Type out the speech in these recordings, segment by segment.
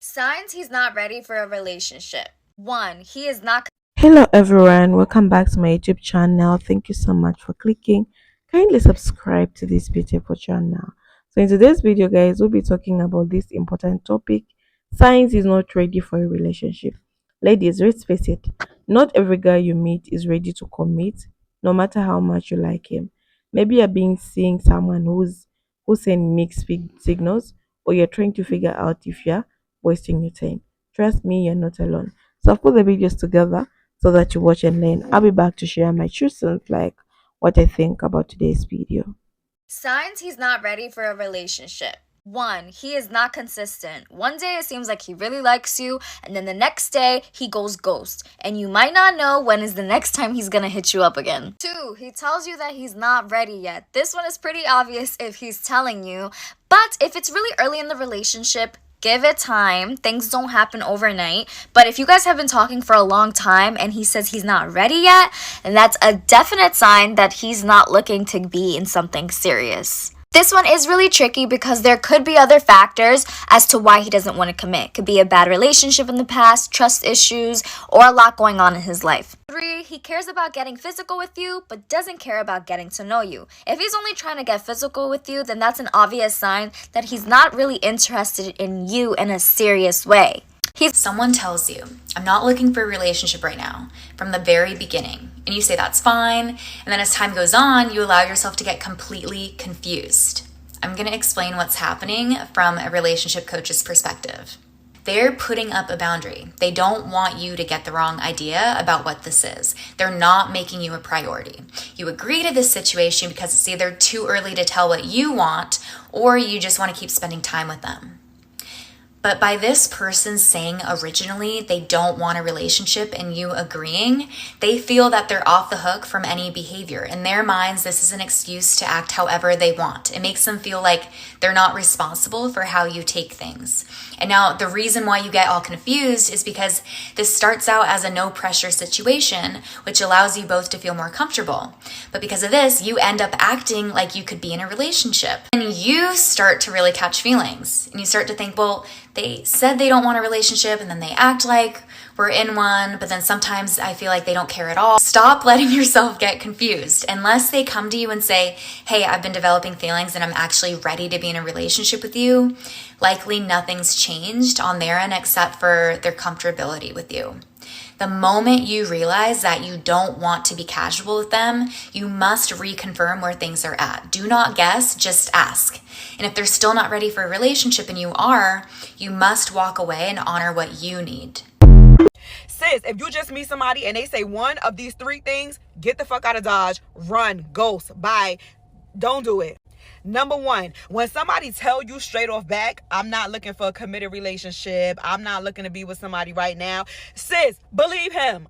Signs he's not ready for a relationship. 1. He is not. Hello everyone, welcome back to my YouTube channel. Thank you so much for clicking. Kindly subscribe to this beautiful channel. So in today's video guys, we'll be talking about this important topic. Signs is not ready for a relationship. Ladies, let's face it, not every guy you meet is ready to commit, no matter how much you like him. Maybe you're being seeing someone who's sending mixed signals, or you're trying to figure out if you're wasting your time. Trust me, you're not alone. So I've put the videos together so that you watch and learn. I'll be back to share my true sense, like what I think about today's video. Signs he's not ready for a relationship. 1. He is not consistent. One day it seems like he really likes you, and then the next day he goes ghost, and you might not know when is the next time he's gonna hit you up again. 2. He tells you that he's not ready yet. This one is pretty obvious if he's telling you, but if it's really early in the relationship, give it time. Things don't happen overnight. But if you guys have been talking for a long time and he says he's not ready yet, then that's a definite sign that he's not looking to be in something serious. This one is really tricky because there could be other factors as to why he doesn't want to commit. Could be a bad relationship in the past, trust issues, or a lot going on in his life. 3. He cares about getting physical with you, but doesn't care about getting to know you. If he's only trying to get physical with you, then that's an obvious sign that he's not really interested in you in a serious way. Someone tells you, I'm not looking for a relationship right now, from the very beginning, and you say that's fine, and then as time goes on, you allow yourself to get completely confused. I'm going to explain what's happening from a relationship coach's perspective. They're putting up a boundary. They don't want you to get the wrong idea about what this is. They're not making you a priority. You agree to this situation because it's either too early to tell what you want, or you just want to keep spending time with them. But by this person saying originally they don't want a relationship and you agreeing, they feel that they're off the hook from any behavior. In their minds, this is an excuse to act however they want. It makes them feel like they're not responsible for how you take things. And now the reason why you get all confused is because this starts out as a no pressure situation, which allows you both to feel more comfortable. But because of this, you end up acting like you could be in a relationship. And you start to really catch feelings. And you start to think, well, they said they don't want a relationship and then they act like we're in one, but then sometimes I feel like they don't care at all. Stop letting yourself get confused. Unless they come to you and say, hey, I've been developing feelings and I'm actually ready to be in a relationship with you, likely nothing's changed on their end except for their comfortability with you. The moment you realize that you don't want to be casual with them, you must reconfirm where things are at. Do not guess, just ask. And if they're still not ready for a relationship and you are, you must walk away and honor what you need. Sis, if you just meet somebody and they say one of these 3 things, get the fuck out of Dodge, run, ghost, bye. Don't do it. Number 1, when somebody tell you straight off back, I'm not looking for a committed relationship, I'm not looking to be with somebody right now, sis, believe him,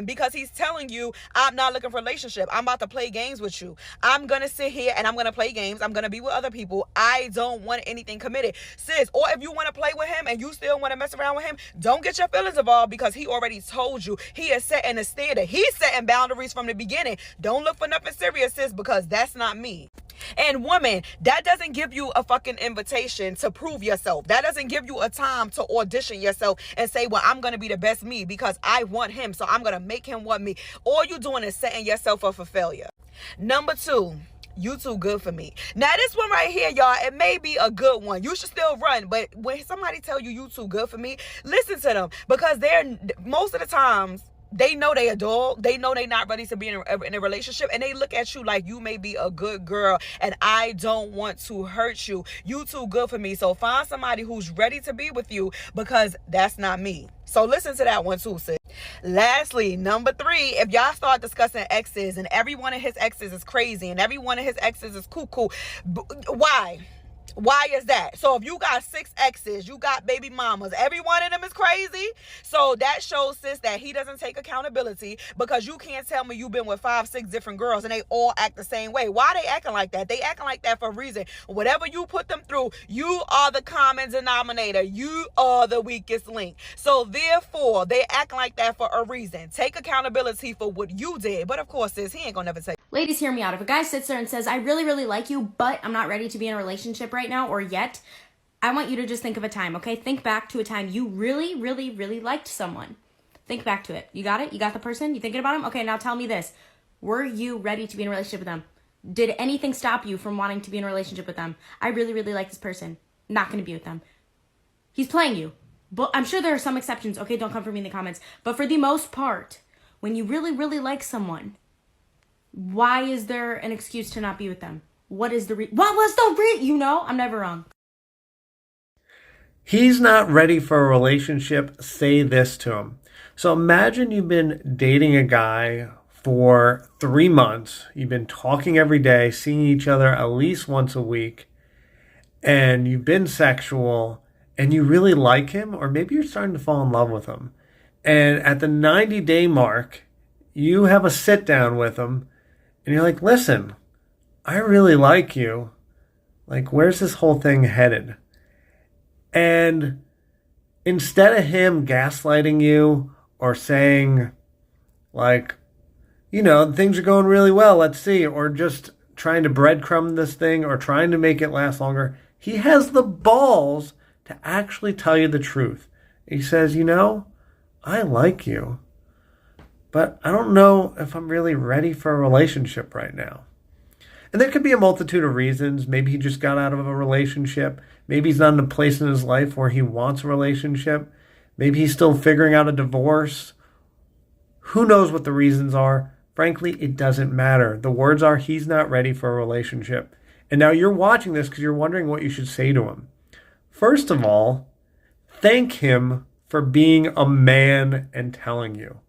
because he's telling you, I'm not looking for a relationship, I'm about to play games with you, I'm gonna sit here and I'm gonna play games, I'm gonna be with other people, I don't want anything committed, sis. Or if you want to play with him and you still want to mess around with him, don't get your feelings involved, because he already told you, he is setting a standard, he's setting boundaries from the beginning. Don't look for nothing serious, sis, because that's not me. And woman, that doesn't give you a fucking invitation to prove yourself. That doesn't give you a time to audition yourself and say, well, I'm going to be the best me because I want him, so I'm going to make him want me. All you're doing is setting yourself up for failure. Number 2, you too good for me. Now this one right here, y'all, it may be a good one. You should still run, but when somebody tell you too good for me, listen to them, because they're most of the times, they know they a dog. They know they not ready to be in a relationship, and they look at you like you may be a good girl and I don't want to hurt you. You too good for me. So find somebody who's ready to be with you, because that's not me. So listen to that one too, sis. Lastly, number 3, if y'all start discussing exes and every one of his exes is crazy and every one of his exes is cuckoo, why? Why is that? So if you got 6 exes, you got baby mamas, every one of them is crazy. So that shows, sis, that he doesn't take accountability, because you can't tell me you've been with 5, 6 different girls and they all act the same way. Why they acting like that? They acting like that for a reason. Whatever you put them through, you are the common denominator. You are the weakest link. So therefore, they acting like that for a reason. Take accountability for what you did. But of course, sis, he ain't gonna never take. Ladies, hear me out. If a guy sits there and says, I really, really like you, but I'm not ready to be in a relationship right now or yet, I want you to just think of a time, okay? Think back to a time you really, really, really liked someone. Think back to it. You got it? You got the person? You thinking about him? Okay, now tell me this. Were you ready to be in a relationship with them? Did anything stop you from wanting to be in a relationship with them? I really, really like this person. Not going to be with them. He's playing you. But I'm sure there are some exceptions. Okay, don't come for me in the comments. But for the most part, when you really, really like someone, why is there an excuse to not be with them? What was the you know? I'm never wrong. He's not ready for a relationship. Say this to him. So imagine you've been dating a guy for 3 months. You've been talking every day, seeing each other at least once a week, and you've been sexual, and you really like him, or maybe you're starting to fall in love with him. And at the 90-day mark, you have a sit down with him, and you're like, listen, I really like you. Like, where's this whole thing headed? And instead of him gaslighting you or saying, like, you know, things are going really well, let's see, or just trying to breadcrumb this thing or trying to make it last longer, he has the balls to actually tell you the truth. He says, you know, I like you, but I don't know if I'm really ready for a relationship right now. And there could be a multitude of reasons. Maybe he just got out of a relationship. Maybe he's not in a place in his life where he wants a relationship. Maybe he's still figuring out a divorce. Who knows what the reasons are? Frankly, it doesn't matter. The words are, he's not ready for a relationship. And now you're watching this because you're wondering what you should say to him. First of all, thank him for being a man and telling you.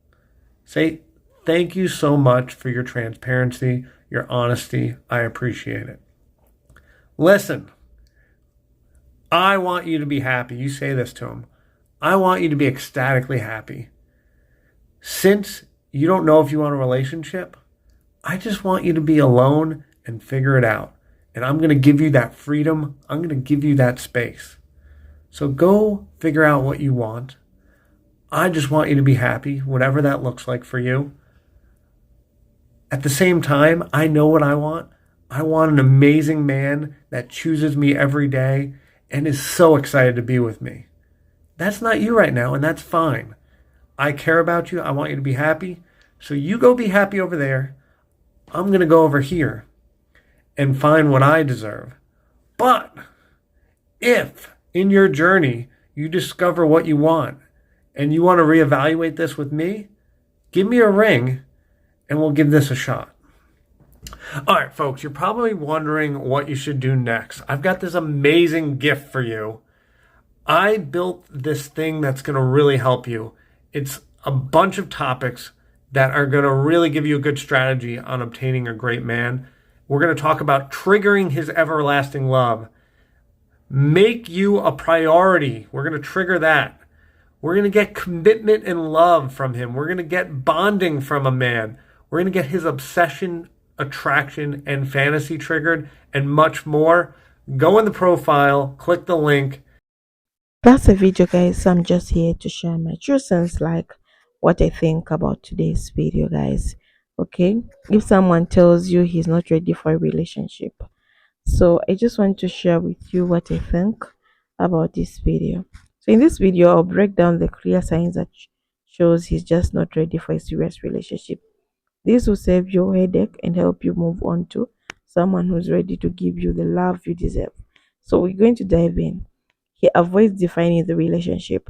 Say, thank you so much for your transparency, your honesty. I appreciate it. Listen, I want you to be happy. You say this to him. I want you to be ecstatically happy. Since you don't know if you want a relationship, I just want you to be alone and figure it out. And I'm going to give you that freedom. I'm going to give you that space. So go figure out what you want. I just want you to be happy, whatever that looks like for you. At the same time, I know what I want. I want an amazing man that chooses me every day and is so excited to be with me. That's not you right now, and that's fine. I care about you. I want you to be happy. So you go be happy over there. I'm going to go over here and find what I deserve. But if in your journey you discover what you want and you want to reevaluate this with me, give me a ring and we'll give this a shot. All right, folks, you're probably wondering what you should do next. I've got this amazing gift for you. I built this thing that's going to really help you. It's a bunch of topics that are going to really give you a good strategy on obtaining a great man. We're going to talk about triggering his everlasting love. Make you a priority. We're going to trigger that. We're going to get commitment and love from him. We're going to get bonding from a man. We're going to get his obsession, attraction, and fantasy triggered, and much more. Go in the profile, click the link. That's a video, guys. So I'm just here to share my true sense, like what I think about today's video, guys. Okay, if someone tells you he's not ready for a relationship, so I just want to share with you what I think about this video. So in this video, I'll break down the clear signs that shows he's just not ready for a serious relationship. This will save your headache and help you move on to someone who's ready to give you the love you deserve. So we're going to dive in. He avoids defining the relationship.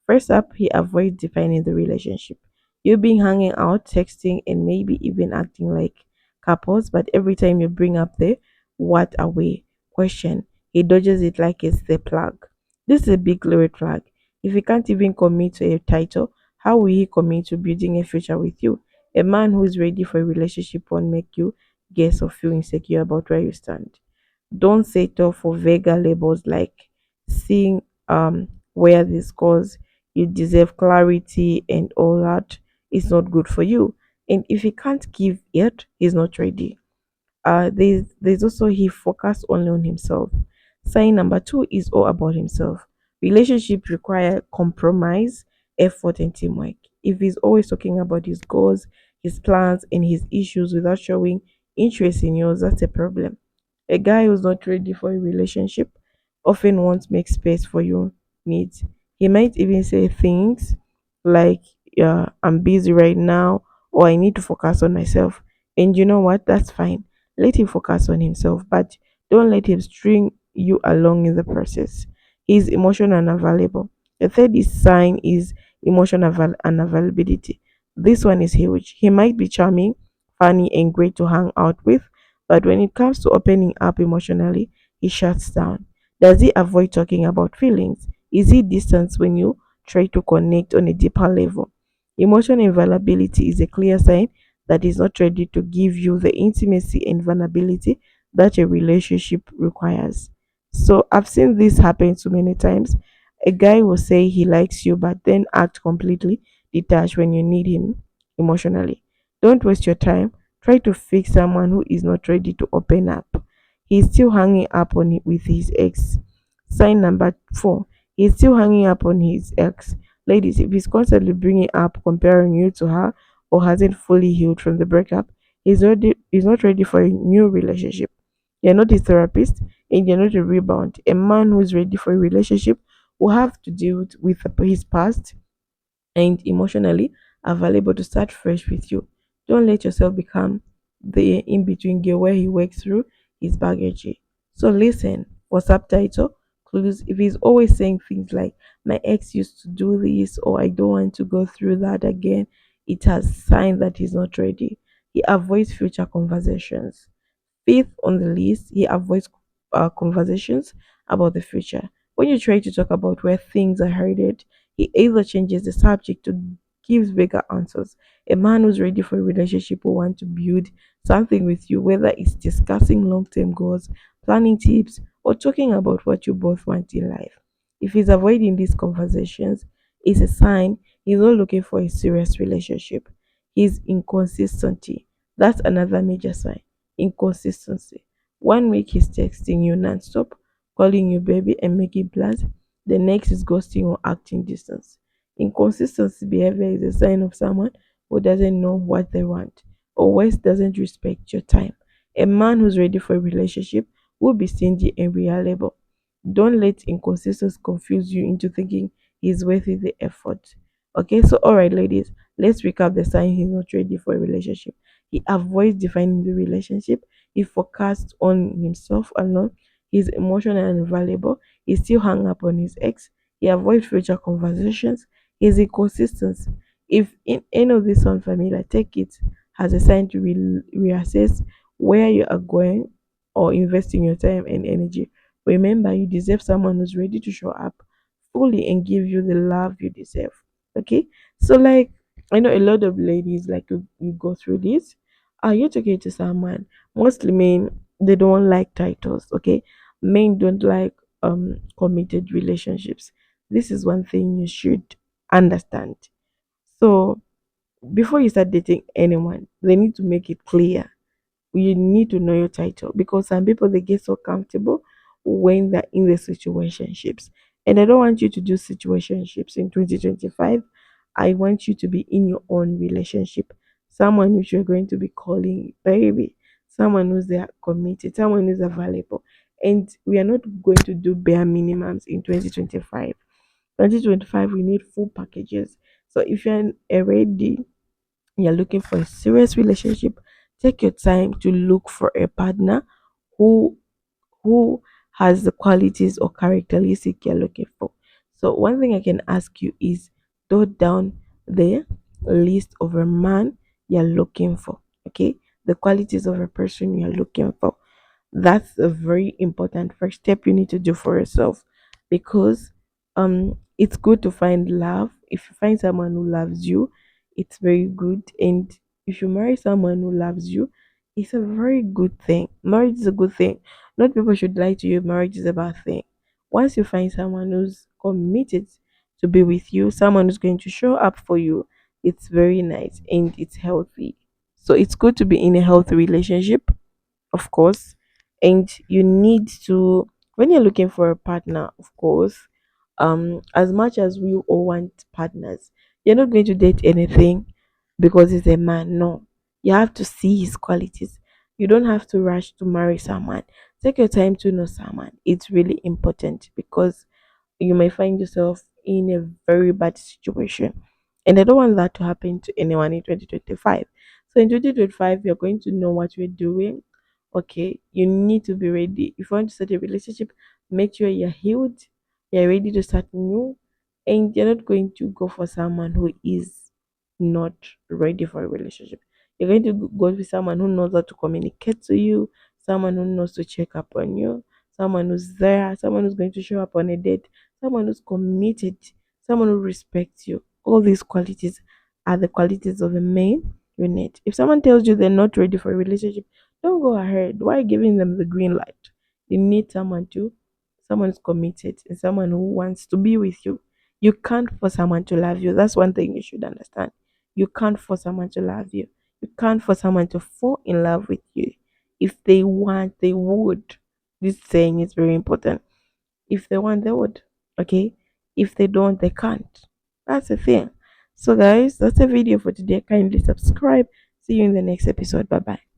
First up, he avoids defining the relationship. You've been hanging out, texting, and maybe even acting like couples, but every time you bring up the what away question, he dodges it like it's the plug. This is a big red flag. If he can't even commit to a title, how will he commit to building a future with you? A man who is ready for a relationship won't make you guess or feel insecure about where you stand. Don't settle for vague labels like seeing where this goes. You deserve clarity and all that. It's not good for you. And if he can't give it, he's not ready. There's also he focus only on himself. Sign number two is all about himself. Relationships require compromise, effort, and teamwork. If he's always talking about his goals, his plans, and his issues without showing interest in yours, that's a problem. A guy who's not ready for a relationship often won't make space for your needs. He might even say things like, yeah, I'm busy right now, or I need to focus on myself. And you know what? That's fine. Let him focus on himself, but don't let him string you along in the process. He's emotional unavailable. The third is sign is emotional unavailability. This one is huge. He might be charming, funny, and great to hang out with, but when it comes to opening up emotionally, he shuts down. Does he avoid talking about feelings? Is he distant when you try to connect on a deeper level? Emotional availability is a clear sign that he's not ready to give you the intimacy and vulnerability that a relationship requires. So I've seen this happen so many times. A guy will say he likes you, but then act completely detached when you need him emotionally. Don't waste your time. Try to fix someone who is not ready to open up. He's still hanging up on it with his ex. Sign number 4. He's still hanging up on his ex. Ladies, if he's constantly bringing up comparing you to her or hasn't fully healed from the breakup, he's not ready for a new relationship. You're not his therapist and you're not a rebound. A man who's ready for a relationship will have to deal with his past and emotionally available to start fresh with you. Don't let yourself become the in between girl where he works through his baggage. So listen for subtitle clues. If he's always saying things like, my ex used to do this, or I don't want to go through that again, it has sign that he's not ready. He avoids future conversations. Fifth on the list, he avoids conversations about the future. When you try to talk about where things are headed, he either changes the subject or gives bigger answers. A man who's ready for a relationship will want to build something with you, whether it's discussing long term goals, planning tips, or talking about what you both want in life. If he's avoiding these conversations, it's a sign he's not looking for a serious relationship. His inconsistency. That's another major sign. Inconsistency. One week he's texting you non-stop, calling you baby and making plans. The next is ghosting or acting distance. Inconsistency behavior is a sign of someone who doesn't know what they want or worse doesn't respect your time. A man who's ready for a relationship will be stingy and reliable. Don't let inconsistency confuse you into thinking he's worth the effort. Okay, so all right, ladies, let's recap the sign he's not ready for a relationship. He avoids defining the relationship. He focuses on himself alone. He's emotional and valuable. He still hung up on his ex. He avoids future conversations. He's inconsistent. If in any of this sound familiar, take it as a sign to reassess where you are going or investing your time and energy. Remember, you deserve someone who's ready to show up fully and give you the love you deserve. Okay, so like I know a lot of ladies like you go through this. Are you talking to someone? Mostly men, they don't like titles. Okay, men don't like committed relationships. This is one thing you should understand. So before you start dating anyone, they need to make it clear you need to know your title because some people they get so comfortable when they're in the situationships. And I don't want you to do situationships in 2025. I want you to be in your own relationship. Someone which you're going to be calling baby, someone who's there committed, someone who's available. And we are not going to do bare minimums in 2025. 2025, we need full packages. So if you're already you're looking for a serious relationship, take your time to look for a partner who who has the qualities or characteristics you're looking for. So one thing I can ask you is jot down the list of a man you're looking for. Okay, the qualities of a person you're looking for. That's a very important first step you need to do for yourself because it's good to find love. If you find someone who loves you, it's very good. And if you marry someone who loves you, it's a very good thing. Marriage is a good thing. Not people should lie to you, marriage is a bad thing. Once you find someone who's committed to be with you, someone who's going to show up for you, it's very nice and it's healthy. So it's good to be in a healthy relationship, of course. And you need to, when you're looking for a partner, of course, as much as we all want partners, you're not going to date anything because he's a man. No, you have to see his qualities. You don't have to rush to marry someone. Take your time to know someone. It's really important because you may find yourself in a very bad situation. And I don't want that to happen to anyone in 2025. So in 2025, you're going to know what you're doing. Okay, you need to be ready. If you want to start a relationship, make sure you're healed, you're ready to start new, and you're not going to go for someone who is not ready for a relationship. You're going to go with someone who knows how to communicate to you, someone who knows to check up on you, someone who's there, someone who's going to show up on a date, someone who's committed, someone who respects you. All these qualities are the qualities of a man you need. If someone tells you they're not ready for a relationship, don't go ahead. Why giving them the green light? You need someone who's committed and someone who wants to be with you. You can't force someone to love you. That's one thing you should understand. You can't force someone to love you. You can't force someone to fall in love with you. If they want, they would. This saying is very important. If they want, they would. Okay? If they don't, they can't. That's the thing. So, guys, that's a video for today. Kindly subscribe. See you in the next episode. Bye bye.